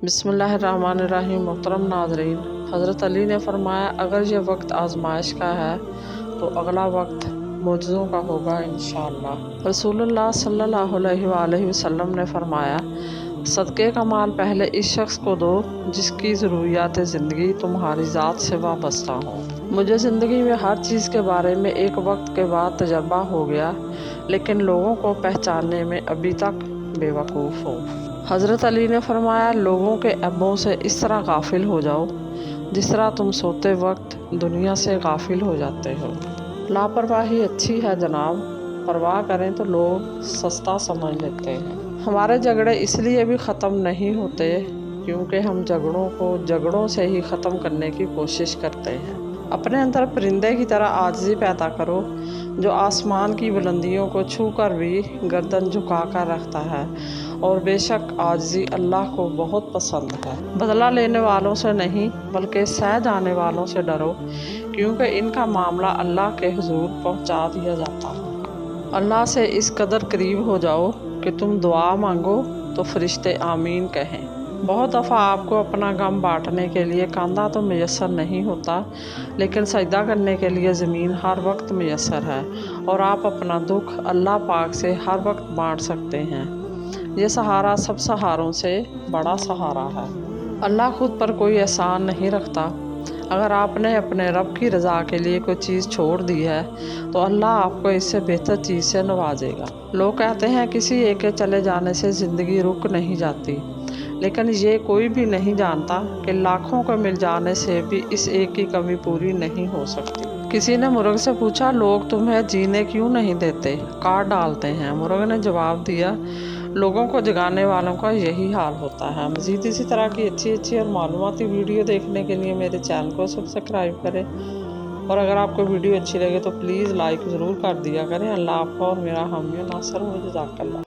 बिस्मिल्लाहिर्रहमानिर्रहीम। मोहतरम नाज़रीन, हज़रत अली ने फरमाया, अगर ये वक्त आजमाइश का है तो अगला वक्त मौजज़ों का होगा इंशाअल्लाह। रसूलुल्लाह सल्लल्लाहु अलैहि वसल्लम ने फरमाया, सदक़े का माल पहले इस शख्स को दो जिसकी ज़रूरियात ज़िंदगी तुम्हारी ज़ात से वाबस्ता हो। मुझे ज़िंदगी में हर चीज़ के बारे में एक वक्त के बाद तजर्बा हो गया, लेकिन लोगों को पहचानने में अभी तक बेवकूफ़ हो। हज़रत अली ने फरमाया, लोगों के ऐबों से इस तरह गाफिल हो जाओ जिस तरह तुम सोते वक्त दुनिया से गाफिल हो जाते हो। लापरवाही अच्छी है जनाब, परवाह करें तो लोग सस्ता समझ लेते हैं। हमारे झगड़े इसलिए भी ख़त्म नहीं होते क्योंकि हम झगड़ों को झगड़ों से ही ख़त्म करने की कोशिश करते हैं। अपने अंदर परिंदे की तरह आजिज़ी पैदा करो जो आसमान की बुलंदियों को छू कर भी गर्दन झुका कर रखता है, और बेशक आजिज़ी अल्लाह को बहुत पसंद है। बदला लेने वालों से नहीं बल्कि सह जाने वालों से डरो, क्योंकि इनका मामला अल्लाह के हुजूर पहुंचा दिया जाता है। अल्लाह से इस कदर करीब हो जाओ कि तुम दुआ मांगो तो फरिश्ते आमीन कहें। बहुत दफ़ा आपको अपना गम बांटने के लिए कंधा तो मैसर नहीं होता, लेकिन सजदा करने के लिए ज़मीन हर वक्त मैसर है, और आप अपना दुख अल्लाह पाक से हर वक्त बांट सकते हैं। ये सहारा सब सहारों से बड़ा सहारा है। अल्लाह खुद पर कोई एहसान नहीं रखता। अगर आपने अपने रब की रज़ा के लिए कोई चीज़ छोड़ दी है तो अल्लाह आपको इससे बेहतर चीज़ से नवाजेगा। लोग कहते हैं किसी एक के चले जाने से ज़िंदगी रुक नहीं जाती, लेकिन ये कोई भी नहीं जानता कि लाखों को मिल जाने से भी इस एक की कमी पूरी नहीं हो सकती। किसी ने मुर्ग से पूछा, लोग तुम्हें जीने क्यों नहीं देते, काट डालते हैं। मुर्ग ने जवाब दिया, लोगों को जगाने वालों का यही हाल होता है। मज़ीद इसी तरह की अच्छी और मालूमाती वीडियो देखने के लिए मेरे चैनल को सब्सक्राइब करें, और अगर आपको वीडियो अच्छी लगे तो प्लीज़ लाइक ज़रूर कर दिया करें। अल्लाह आपका और मेरा हामी नासर हो। जज़ाकल्लाह।